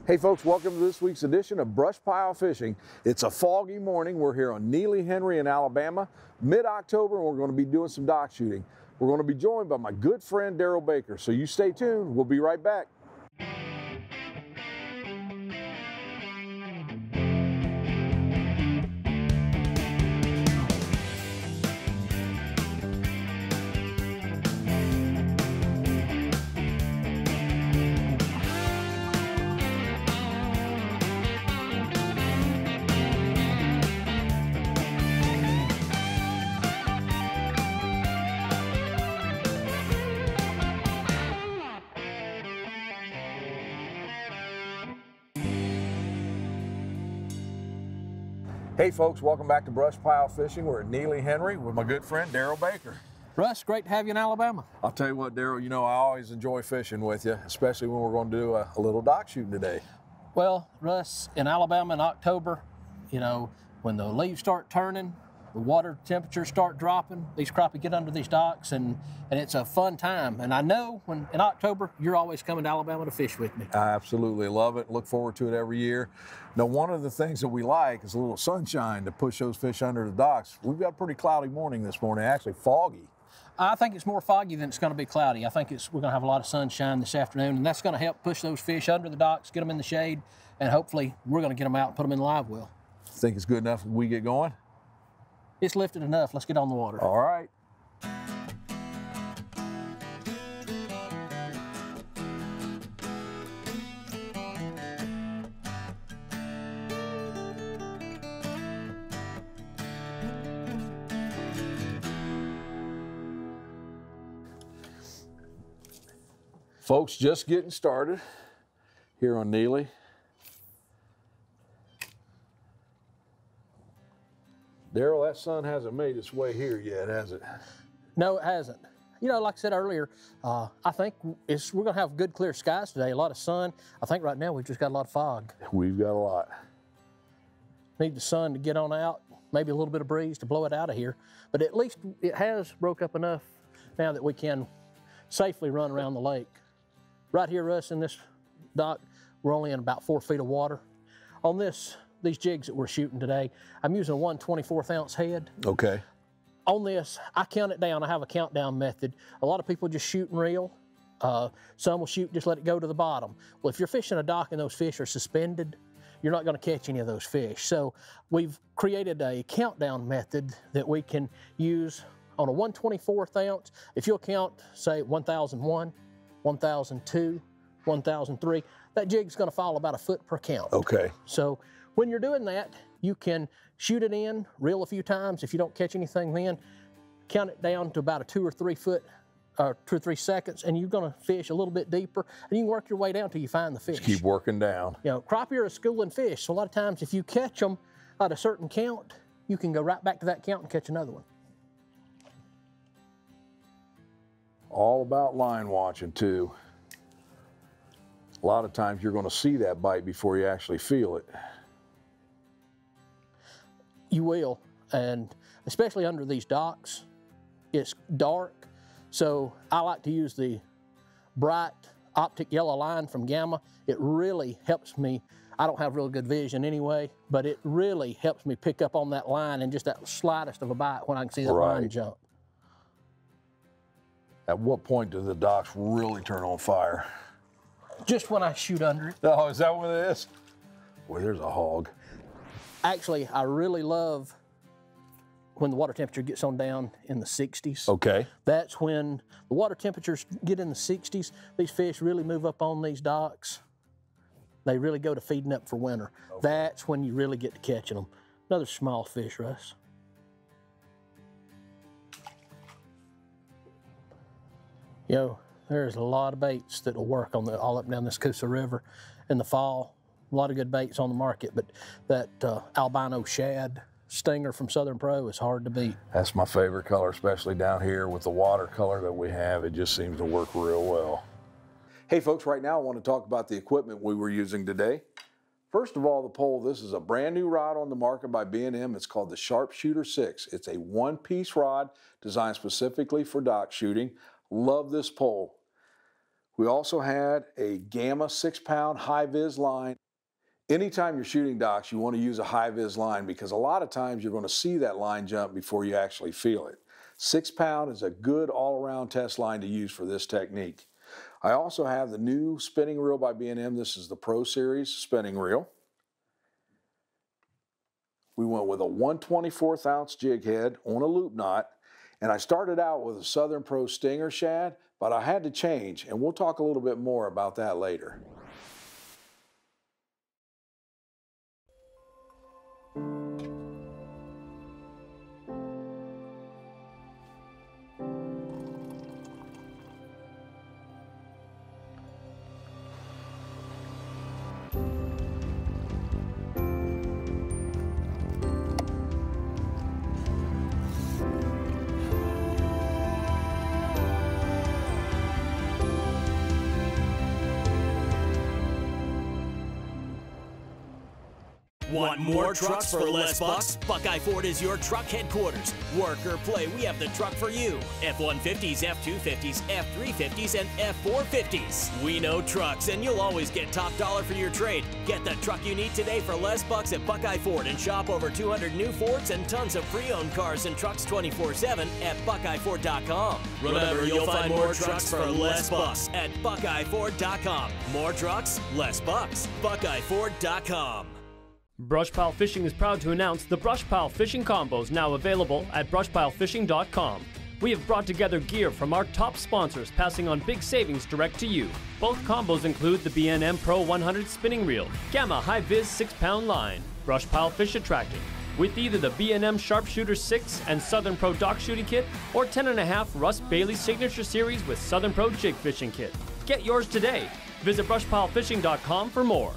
Hey folks, welcome to this week's edition of Brushpile Fishing. It's a foggy morning. We're here on Neely Henry in Alabama, mid-October, and we're going to be doing some dock shooting. We're going to be joined by my good friend Darrell Baker, so you stay tuned. We'll be right back. Hey folks, welcome back to Brushpile Fishing. We're at Neely Henry with my good friend Darrell Baker. Russ, great to have you in Alabama. I'll tell you what, Darrell, you know I always enjoy fishing with you, especially when we're going to do a little dock shooting today. Well, Russ, in Alabama in October, you know, when the leaves start turning, the water temperatures start dropping, these crappie get under these docks, and it's a fun time. And I know when in October, you're always coming to Alabama to fish with me. I absolutely love it. Look forward to it every year. Now, one of the things that we like is a little sunshine to push those fish under the docks. We've got a pretty cloudy morning this morning, actually foggy. I think it's more foggy than it's going to be cloudy. I think we're going to have a lot of sunshine this afternoon, and that's going to help push those fish under the docks, get them in the shade, and hopefully we're going to get them out and put them in the live well. Think it's good enough when we get going? It's lifted enough. Let's get on the water. All right. Folks, just getting started here on Neely. Darrell, that sun hasn't made its way here yet, has it? No, it hasn't. You know, like I said earlier, I think we're going to have good clear skies today, a lot of sun. I think right now we've just got a lot of fog. We've got a lot. Need the sun to get on out, maybe a little bit of breeze to blow it out of here. But at least it has broke up enough now that we can safely run around the lake. Right here, Russ, in this dock, we're only in about 4 feet of water. On these jigs that we're shooting today, I'm using a 1/24 ounce head. Okay. On this, I count it down. I have a countdown method. A lot of people just shoot and reel. Some will shoot, just let it go to the bottom. Well, if you're fishing a dock and those fish are suspended, you're not going to catch any of those fish. So we've created a countdown method that we can use on a 1/24 ounce. If you'll count, say 1001, 1002, 1003, that jig's going to fall about a foot per count. Okay. So when you're doing that, you can shoot it in, reel a few times. If you don't catch anything then, count it down to about a 2 or 3 seconds, and you're gonna fish a little bit deeper, and you can work your way down until you find the fish. Just keep working down. You know, crappie are a schooling fish, so a lot of times if you catch them at a certain count, you can go right back to that count and catch another one. All about line watching too. A lot of times you're gonna see that bite before you actually feel it. You will, and especially under these docks, it's dark, so I like to use the bright optic yellow line from Gamma. It really helps me. I don't have real good vision anyway, but it really helps me pick up on that line and just that slightest of a bite when I can see that line jump. At what point do the docks really turn on fire? Just when I shoot under it. Oh, is that what it is? Boy, there's a hog. Actually, I really love when the water temperature gets on down in the 60s. Okay. That's when the water temperatures get in the 60s. These fish really move up on these docks. They really go to feeding up for winter. Okay. That's when you really get to catching them. Another small fish, Russ. You know, there's a lot of baits that will work on all up and down this Coosa River in the fall. A lot of good baits on the market, but that albino shad stinger from Southern Pro is hard to beat. That's my favorite color, especially down here with the watercolor that we have. It just seems to work real well. Hey folks, right now I want to talk about the equipment we were using today. First of all, the pole. This is a brand new rod on the market by B&M. It's called the Sharpshooter 6. It's a one-piece rod designed specifically for dock shooting. Love this pole. We also had a Gamma 6-pound high-vis line. Anytime you're shooting docks, you want to use a high-vis line because a lot of times you're going to see that line jump before you actually feel it. 6-pound is a good all-around test line to use for this technique. I also have the new spinning reel by B&M. This is the Pro Series spinning reel. We went with a 1/24 ounce jig head on a loop knot, and I started out with a Southern Pro Stinger shad, but I had to change, and we'll talk a little bit more about that later. Want more trucks for less bucks? Buckeye Ford is your truck headquarters. Work or play, we have the truck for you. F-150s, F-250s, F-350s, and F-450s. We know trucks, and you'll always get top dollar for your trade. Get the truck you need today for less bucks at Buckeye Ford and shop over 200 new Fords and tons of pre-owned cars and trucks 24/7 at BuckeyeFord.com. Remember, you'll find more trucks for less bucks at BuckeyeFord.com. More trucks, less bucks. BuckeyeFord.com. Brushpile Fishing is proud to announce the Brushpile Fishing Combos now available at brushpilefishing.com. We have brought together gear from our top sponsors, passing on big savings direct to you. Both combos include the B&M Pro 100 spinning reel, Gamma high-vis 6-pound line, Brushpile fish attractant, with either the B&M Sharpshooter 6 and Southern Pro dock shooting kit, or 10.5 Russ Bailey Signature Series with Southern Pro jig fishing kit. Get yours today. Visit brushpilefishing.com for more.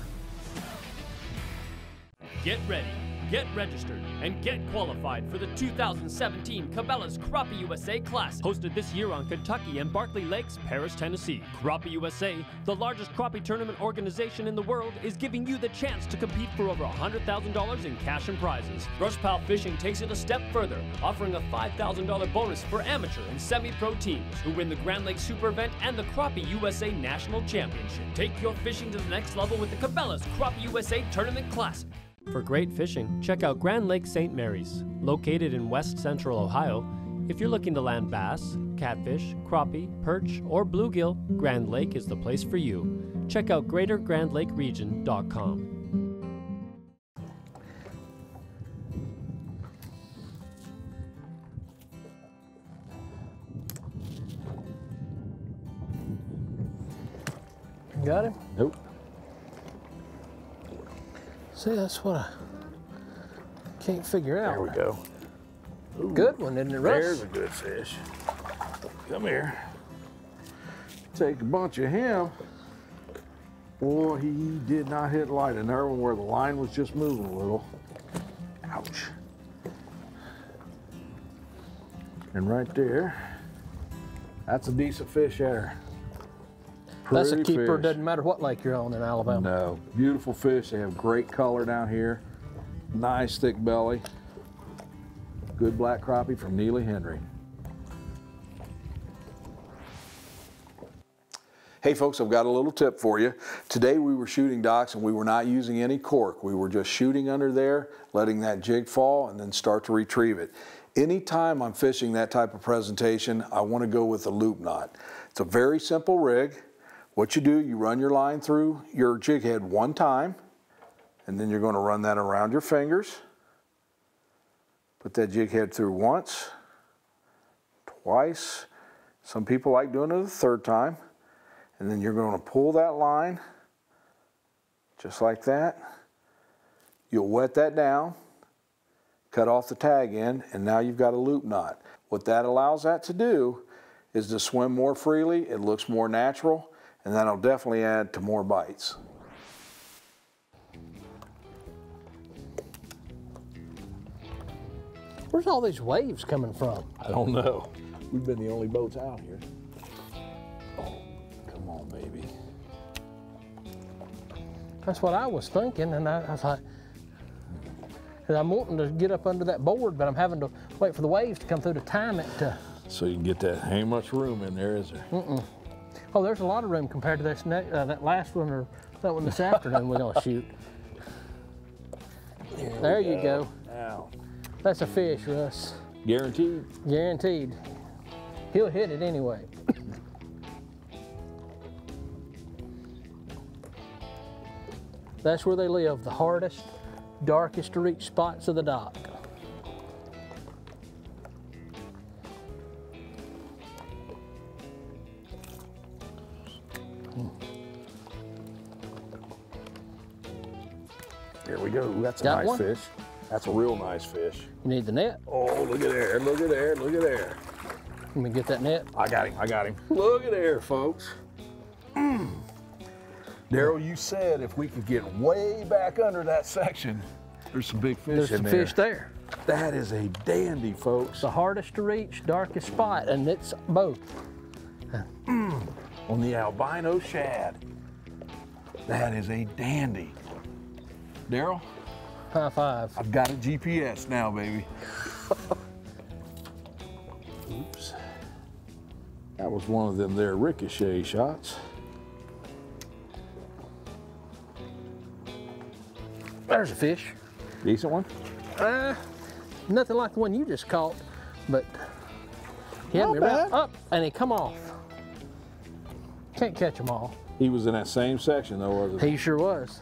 Get ready, get registered, and get qualified for the 2017 Cabela's Crappie USA Classic, hosted this year on Kentucky and Barkley Lakes, Paris, Tennessee. Crappie USA, the largest crappie tournament organization in the world, is giving you the chance to compete for over $100,000 in cash and prizes. Brushpile Fishing takes it a step further, offering a $5,000 bonus for amateur and semi-pro teams who win the Grand Lake Super Event and the Crappie USA National Championship. Take your fishing to the next level with the Cabela's Crappie USA Tournament Classic. For great fishing, check out Grand Lake St. Mary's. Located in west central Ohio, if you're looking to land bass, catfish, crappie, perch, or bluegill, Grand Lake is the place for you. Check out greatergrandlakeregion.com. Got him? Nope. See, that's what I can't figure out. There we go. Ooh, good one, isn't it, Russ? There's a good fish. Come here. Take a bunch of him. Boy, he did not hit light in there where the line was just moving a little. Ouch. And right there, that's a decent fish there. That's a keeper, fish. doesn't matter what lake you're on in Alabama. No, beautiful fish. They have great color down here. Nice thick belly. Good black crappie from Neely Henry. Hey folks, I've got a little tip for you. Today we were shooting docks and we were not using any cork. We were just shooting under there, letting that jig fall and then start to retrieve it. Anytime I'm fishing that type of presentation, I want to go with a loop knot. It's a very simple rig. What you do, you run your line through your jig head one time, and then you're going to run that around your fingers. Put that jig head through once, twice. Some people like doing it a third time. And then you're going to pull that line, just like that. You'll wet that down, cut off the tag end, and now you've got a loop knot. What that allows that to do is to swim more freely, it looks more natural, and that'll definitely add to more bites. Where's all these waves coming from? I don't know. We've been the only boats out here. Oh, come on, baby. That's what I was thinking, and I was like, and I'm wanting to get up under that board, but I'm having to wait for the waves to come through to time it to. So you can get that, ain't much room in there, is there? Mm-mm. Oh, there's a lot of room compared to this that last one or that one this afternoon we're gonna shoot. There you go. Now. That's a fish, Russ. Guaranteed? Guaranteed. He'll hit it anyway. That's where they live, the hardest, darkest to reach spots of the dock. There we go. That's a Got nice one? fish. That's a real nice fish. You need the net? Oh, look at there, look at there, look at there. Let me get that net. I got him, I got him. Look at there, folks. Darrell, you said if we could get way back under that section, there's some big fish There's in some there. fish there. That is a dandy, folks. The hardest to reach, darkest spot, and it's both. On the albino shad. That is a dandy. Darrell, High five. I've got a GPS now, baby. Oops. That was one of them there ricochet shots. There's a fish. Decent one? Nothing like the one you just caught, but he had Not me right bad. up and he come off. Can't catch them all. He was in that same section though, wasn't he? He sure was.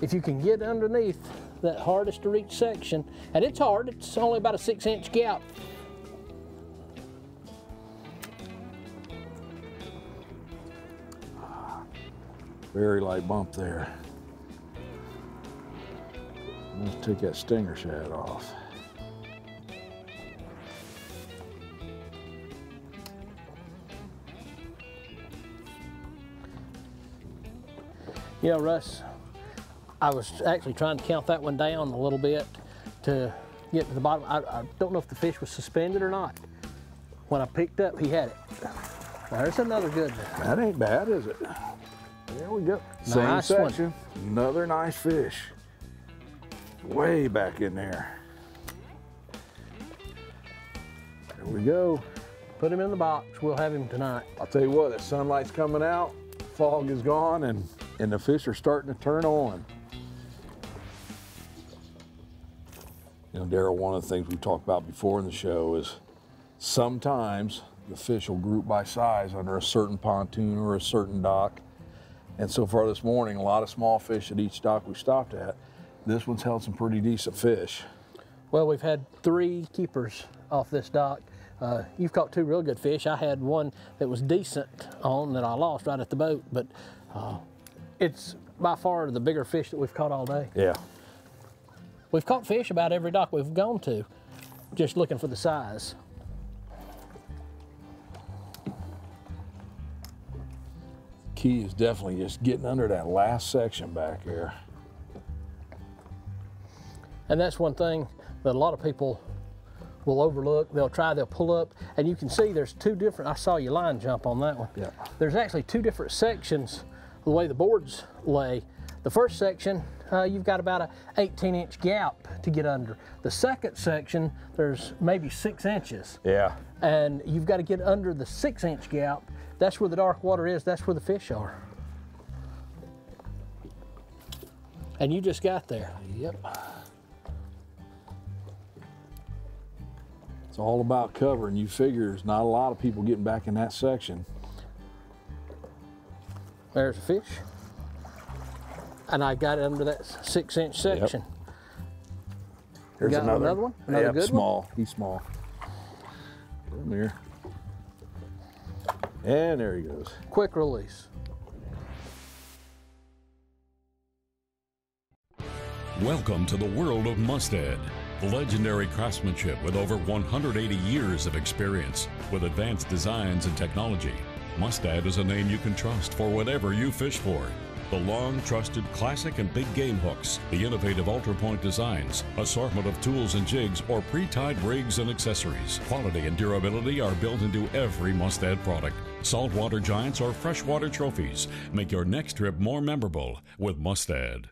If you can get underneath that hardest to reach section, and it's hard, it's only about a 6-inch gap. Very light bump there. Let's take that stinger shad off. You know, Russ, I was actually trying to count that one down a little bit to get to the bottom. I don't know if the fish was suspended or not. When I picked up, he had it. There's another good one. That ain't bad, is it? There we go. Nice Same one. section. Another nice fish. Way back in there. There we go. Put him in the box. We'll have him tonight. I'll tell you what, the sunlight's coming out, fog is gone, and the fish are starting to turn on. You know, Darrell, one of the things we talked about before in the show is sometimes the fish will group by size under a certain pontoon or a certain dock. And so far this morning, a lot of small fish at each dock we stopped at. This one's held some pretty decent fish. Well, we've had 3 keepers off this dock. You've caught 2 real good fish. I had one that was decent on that I lost right at the boat, but it's by far the bigger fish that we've caught all day. Yeah. We've caught fish about every dock we've gone to, just looking for the size. Key is definitely just getting under that last section back there. And that's one thing that a lot of people will overlook. They'll pull up, and you can see there's 2 different, I saw your line jump on that one. Yeah. There's actually 2 different sections the way the boards lay. The first section, you've got about a 18-inch gap to get under. The second section, there's maybe 6 inches. Yeah. And you've got to get under the 6-inch gap. That's where the dark water is, that's where the fish are. And you just got there. Yep. It's all about cover, and you figure there's not a lot of people getting back in that section. There's a fish. And I got it under that 6-inch section. There's Got another one? Another Yep, good one? small. He's small. Come here. And there he goes. Quick release. Welcome to the world of Mustad. Legendary craftsmanship with over 180 years of experience. With advanced designs and technology, Mustad is a name you can trust for whatever you fish for. The long trusted classic and big game hooks, the innovative ultra-point designs, assortment of tools and jigs, or pre-tied rigs and accessories. Quality and durability are built into every Mustad product. Saltwater giants or freshwater trophies. Make your next trip more memorable with Mustad.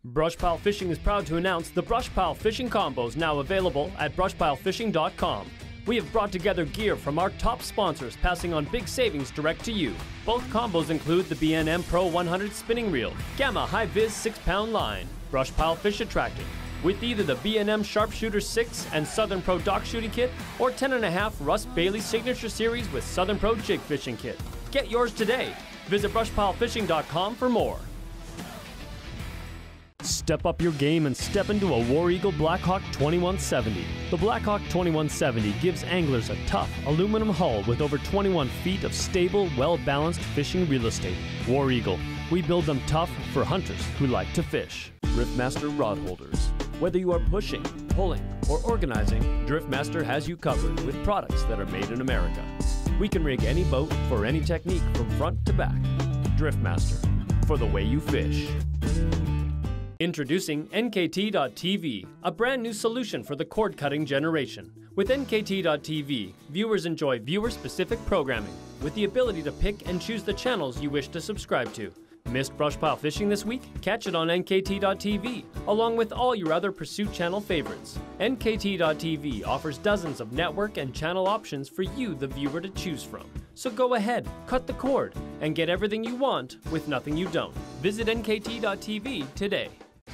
Brushpile Fishing is proud to announce the Brushpile Fishing Combos now available at brushpilefishing.com. We have brought together gear from our top sponsors, passing on big savings direct to you. Both combos include the B&M Pro 100 spinning reel, Gamma High Viz 6-pound line, Brushpile fish attractant, with either the B&M Sharpshooter 6 and Southern Pro Dock Shooting Kit, or 10.5 Russ Bailey Signature Series with Southern Pro Jig Fishing Kit. Get yours today. Visit brushpilefishing.com for more. Step up your game and step into a War Eagle Blackhawk 2170. The Blackhawk 2170 gives anglers a tough aluminum hull with over 21 feet of stable, well-balanced fishing real estate. War Eagle. We build them tough for hunters who like to fish. Driftmaster rod holders. Whether you are pushing, pulling, or organizing, Driftmaster has you covered with products that are made in America. We can rig any boat for any technique from front to back. Driftmaster, for the way you fish. Introducing NKT.TV, a brand new solution for the cord-cutting generation. With NKT.TV, viewers enjoy viewer-specific programming with the ability to pick and choose the channels you wish to subscribe to. Missed brushpile fishing this week? Catch it on NKT.TV, along with all your other Pursuit Channel favorites. NKT.TV offers dozens of network and channel options for you, the viewer, to choose from. So go ahead, cut the cord, and get everything you want with nothing you don't. Visit NKT.TV today.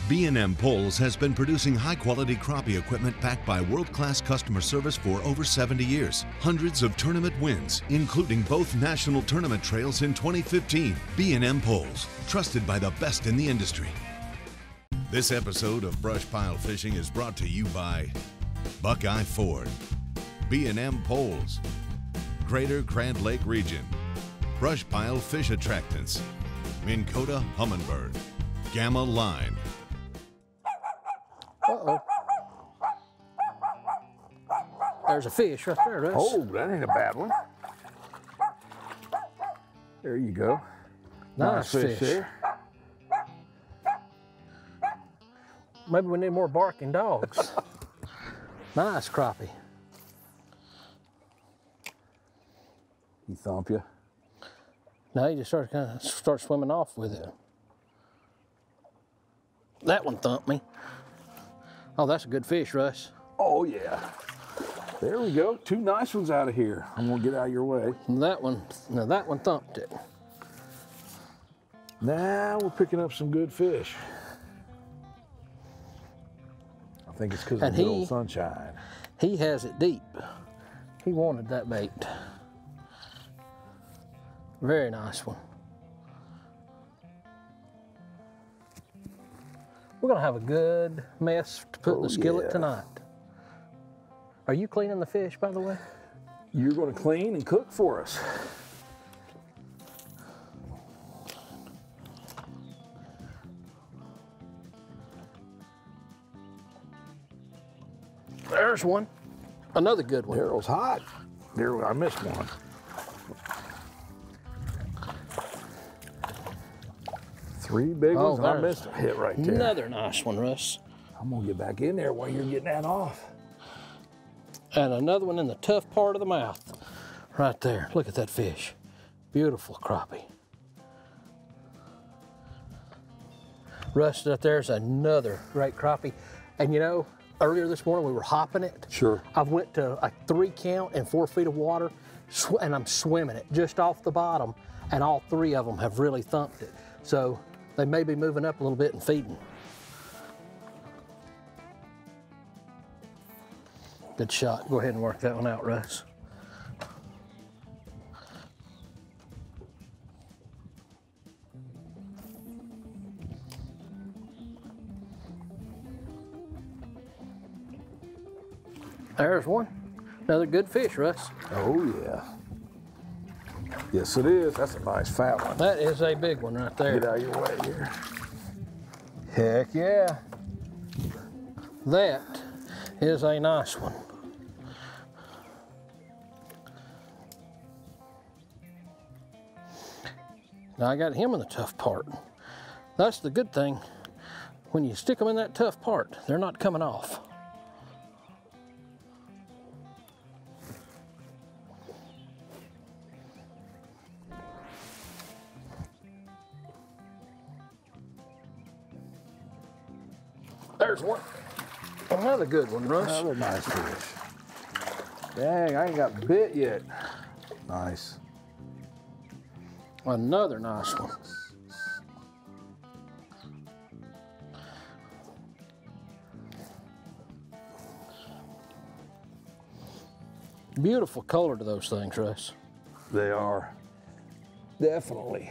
B&M Poles has been producing high-quality crappie equipment backed by world-class customer service for over 70 years. Hundreds of tournament wins, including both national tournament trails in 2015. B&M Poles, trusted by the best in the industry. This episode of Brushpile Fishing is brought to you by Buckeye Ford, B&M Poles, Greater Grand Lake Region, Brushpile Fish Attractants, Minn Kota Humminbird, Gamma Line. Uh-oh. There's a fish right there, Russ. Oh, that ain't a bad one. There you go. Nice fish. there. Maybe we need more barking dogs. Nice crappie. He thump you? No, he just started swimming off with it. That one thumped me. Oh, that's a good fish, Russ. Oh, yeah. There we go. Two nice ones out of here. I'm going to get out of your way. That one thumped it. Now we're picking up some good fish. I think it's because of the old sunshine. He has it deep. He wanted that bait. Very nice one. We're gonna have a good mess to put in the skillet tonight. Are you cleaning the fish, by the way? You're gonna clean and cook for us. There's one. Another good one. Darrell's hot. There, I missed one. Three big ones, and I missed a hit right there. Another nice one, Russ. I'm gonna get back in there while you're getting that off. And another one in the tough part of the mouth. Right there, look at that fish. Beautiful crappie. Russ, that there's another great crappie. And you know, earlier this morning we were hopping it. Sure. I went to a 3 count in 4 feet of water, and I'm swimming it just off the bottom, and all 3 of them have really thumped it. So they may be moving up a little bit and feeding. Good shot. Go ahead and work that one out, Russ. There's one. Another good fish, Russ. Oh, yeah. Yes, it is. That's a nice fat one. That is a big one right there. Get out of your way here. Heck yeah. That is a nice one. Now I got him in the tough part. That's the good thing. When you stick them in that tough part, they're not coming off. There's one. Another good one, Russ. Another nice fish. Dang, I ain't got bit yet. Nice. Another nice one. Beautiful color to those things, Russ. They are. Definitely.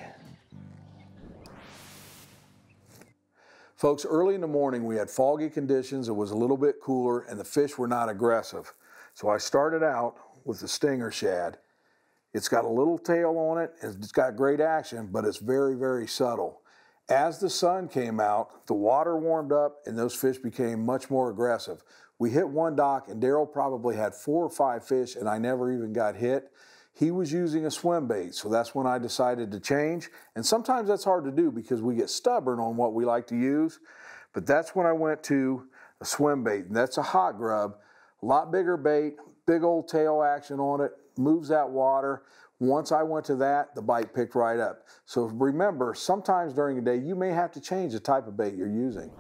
Folks, early in the morning we had foggy conditions, it was a little bit cooler, and the fish were not aggressive. So I started out with the stinger shad. It's got a little tail on it, it's got great action, but it's very, very subtle. As the sun came out, the water warmed up and those fish became much more aggressive. We hit one dock and Darrell probably had 4 or 5 fish and I never even got hit. He was using a swim bait, so that's when I decided to change. And sometimes that's hard to do because we get stubborn on what we like to use. But that's when I went to a swim bait, and that's a hot grub. A lot bigger bait, big old tail action on it, moves that water. Once I went to that, the bite picked right up. So remember, sometimes during the day, you may have to change the type of bait you're using.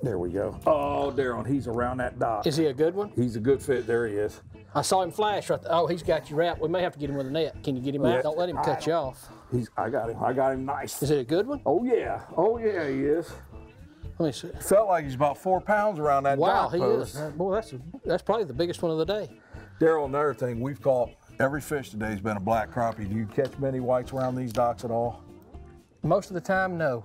There we go. Oh, Darrell, he's around that dock. Is he a good one? He's a good fit. There he is. I saw him flash right there. Oh, he's got you wrapped. We may have to get him with a net. Can you get him out? Don't let him cut you off. I got him. I got him nice. Is it a good one? Oh, yeah. Oh, yeah, he is. Let me see. Felt like he's about 4 pounds around that dock post. Wow, he is. Boy, that's probably the biggest one of the day. Darrell, another thing, we've caught every fish today has been a black crappie. Do you catch many whites around these docks at all? Most of the time, no.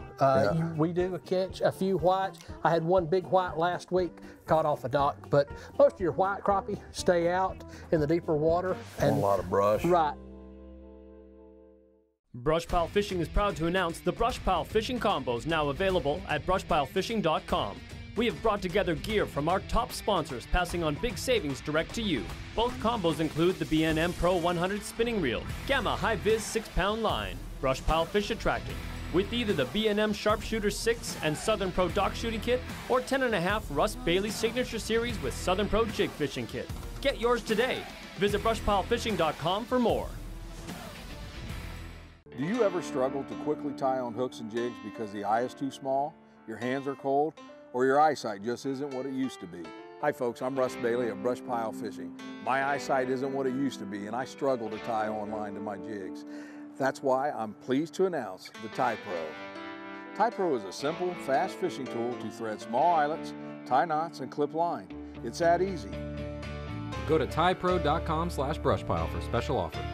We do catch a few whites. I had one big white last week, caught off a dock, but most of your white crappie stay out in the deeper water. And a lot of brush. Right. Brushpile Fishing is proud to announce the Brushpile Fishing Combos now available at brushpilefishing.com. We have brought together gear from our top sponsors, passing on big savings direct to you. Both combos include the B&M Pro 100 spinning reel, Gamma High Viz 6-pound line, Brushpile fish attractant, with either the B&M Sharpshooter 6 and Southern Pro Dock Shooting Kit, or 10.5 Russ Bailey Signature Series with Southern Pro Jig Fishing Kit. Get yours today. Visit brushpilefishing.com for more. Do you ever struggle to quickly tie on hooks and jigs because the eye is too small, your hands are cold, or your eyesight just isn't what it used to be? Hi folks, I'm Russ Bailey of Brushpile Fishing. My eyesight isn't what it used to be and I struggle to tie on line to my jigs. That's why I'm pleased to announce the Tie Pro. Tie Pro is a simple, fast fishing tool to thread small eyelets, tie knots, and clip line. It's that easy. Go to tiepro.com/brushpile for special offer.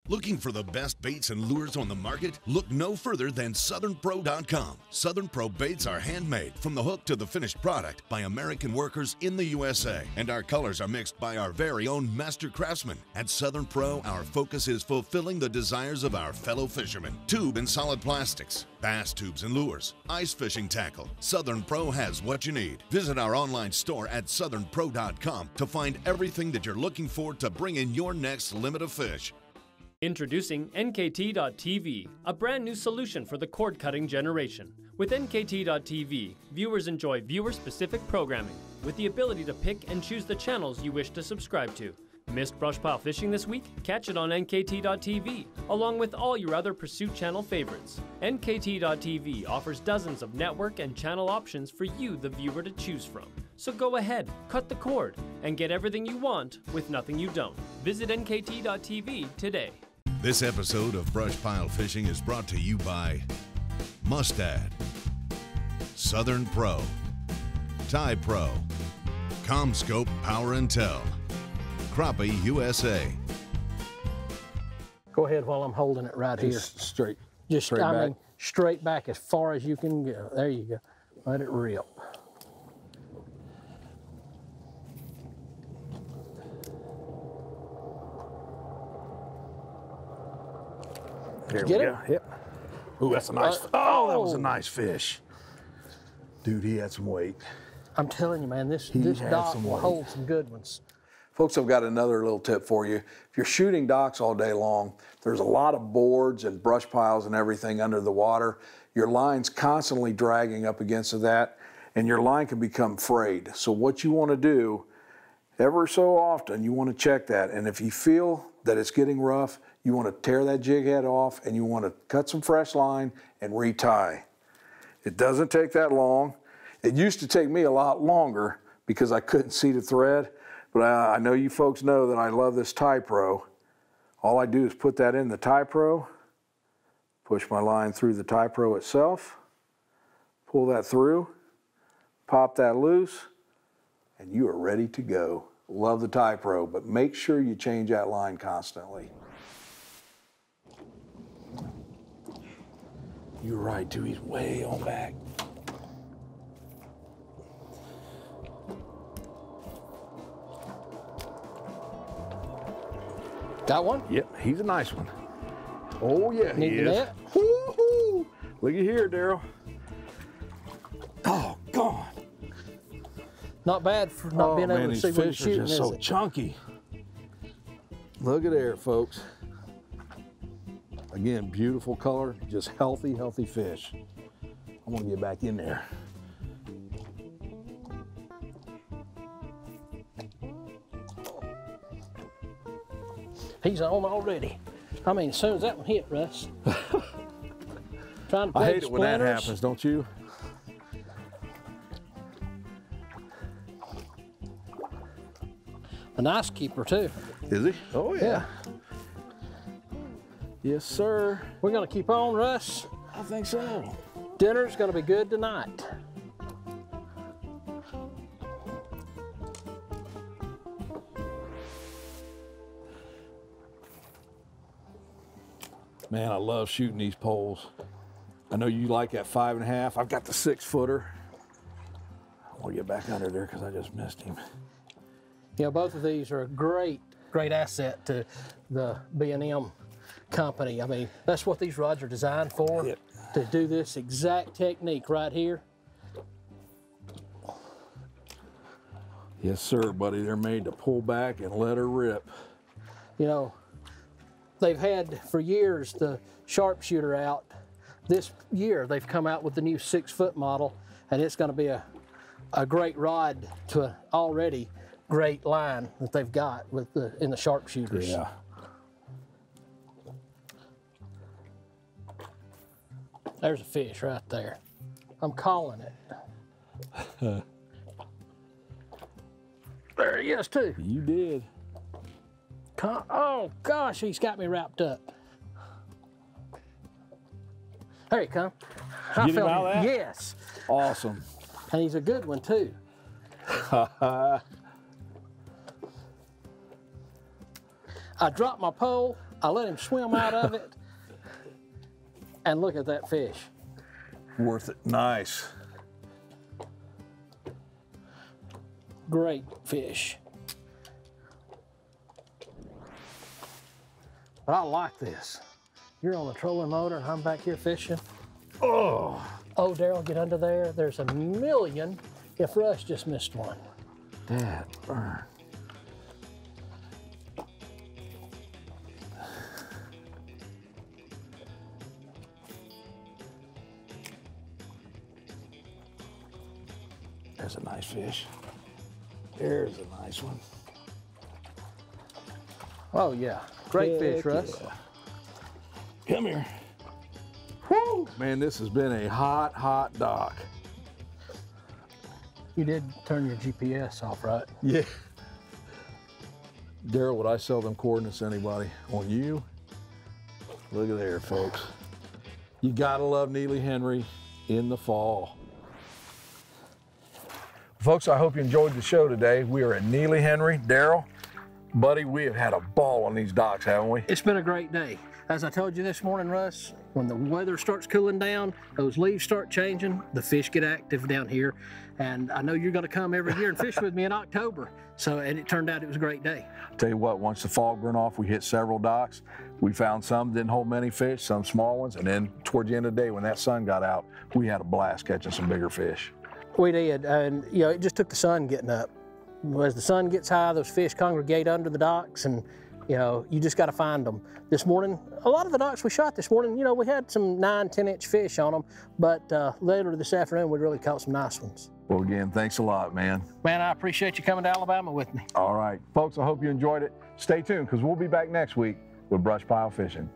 Looking for the best baits and lures on the market? Look no further than southernpro.com. Southern Pro baits are handmade from the hook to the finished product by American workers in the USA. And our colors are mixed by our very own master craftsmen. At Southern Pro, our focus is fulfilling the desires of our fellow fishermen. Tube and solid plastics, bass tubes and lures, ice fishing tackle. Southern Pro has what you need. Visit our online store at southernpro.com to find everything that you're looking for to bring in your next limit of fish. Introducing NKT.TV, a brand new solution for the cord-cutting generation. With NKT.TV, viewers enjoy viewer-specific programming, with the ability to pick and choose the channels you wish to subscribe to. Missed brushpile fishing this week? Catch it on NKT.TV, along with all your other Pursuit Channel favorites. NKT.TV offers dozens of network and channel options for you, the viewer, to choose from. So go ahead, cut the cord, and get everything you want with nothing you don't. Visit NKT.TV today. This episode of Brushpile Fishing is brought to you by Mustad, Southern Pro, Tie Pro, CommScope Power and Tell, Crappie USA. Go ahead while I'm holding it right here. Straight. Just, straight back. Straight back as far as you can go. There you go. Let it rip. There Get we it? go. Yep. Ooh, that's a nice. Oh, that was a nice fish. Dude, he had some weight. I'm telling you, man, this had dock some will weight. hold some good ones. Folks, I've got another little tip for you. If you're shooting docks all day long, there's a lot of boards and brush piles and everything under the water. Your line's constantly dragging up against that, and your line can become frayed. So what you want to do, ever so often, you want to check that. And if you feel that it's getting rough, you want to tear that jig head off and you want to cut some fresh line and retie. It doesn't take that long. It used to take me a lot longer, because I couldn't see the thread, but I know you folks know that I love this Tie Pro. All I do is put that in the Tie Pro, push my line through the Tie Pro itself, pull that through, pop that loose, and you are ready to go. Love the Tie Pro, but make sure you change that line constantly. You're right too, he's way on back. Got one? Yep, he's a nice one. Oh yeah, he Need the is. net? Woo-hoo. Look at here, Darrell. Oh, God. Not bad for not being able to see what you're shooting, just is so it? chunky. Look at there, folks. Again, beautiful color, just healthy, healthy fish. I'm gonna get back in there. He's on already. I mean, as soon as that one hit, Russ. Trying to I play hate it when that happens, don't you? A nice keeper too. Is he? Oh yeah. Yes, sir. We're gonna keep on, Russ. I think so. Dinner's gonna be good tonight. Man, I love shooting these poles. I know you like that 5.5. I've got the 6-footer. I want to get back under there because I just missed him. You know, both of these are a great asset to the B&M company. I mean, that's what these rods are designed for, Yep. to do this exact technique right here. Yes, sir, buddy. They're made to pull back and let her rip. You know, they've had for years the sharpshooter out. This year they've come out with the new 6-foot model, and it's going to be a great rod to an already great line that they've got with in the sharpshooters. Yeah. There's a fish right there. I'm calling it. There he is too. You did. Oh gosh, he's got me wrapped up. There he come. Get him out of that? Yes. Awesome. And he's a good one too. I dropped my pole, I let him swim out of it, and look at that fish. Worth it. Nice. Great fish. But I like this. You're on the trolling motor and I'm back here fishing. Oh, Darrell, get under there. There's a million if Russ just missed one. That burn. There's a nice fish. There's a nice one. Oh yeah, great fish, Russ. Yeah. Come here. Woo! Man, this has been a hot, hot dock. You did turn your GPS off, right? Yeah. Darrell, would I sell them coordinates to anybody? On you? Look at there, folks. You gotta love Neely Henry in the fall. Folks, I hope you enjoyed the show today. We are at Neely Henry. Darrell, buddy, we have had a ball on these docks, haven't we? It's been a great day. As I told you this morning, Russ, when the weather starts cooling down, those leaves start changing, the fish get active down here. And I know you're gonna come every year and fish with me in October. And it turned out it was a great day. Tell you what, once the fog went off, we hit several docks. We found some didn't hold many fish, some small ones. And then towards the end of the day, when that sun got out, we had a blast catching some bigger fish. We did, and you know, it just took the sun getting up. As the sun gets high, those fish congregate under the docks, and you know, you just got to find them. This morning, a lot of the docks we shot this morning, you know, we had some 9-10-inch fish on them, but later this afternoon, we really caught some nice ones. Well, again, thanks a lot, man. Man, I appreciate you coming to Alabama with me. All right, folks, I hope you enjoyed it. Stay tuned, because we'll be back next week with Brushpile Fishing.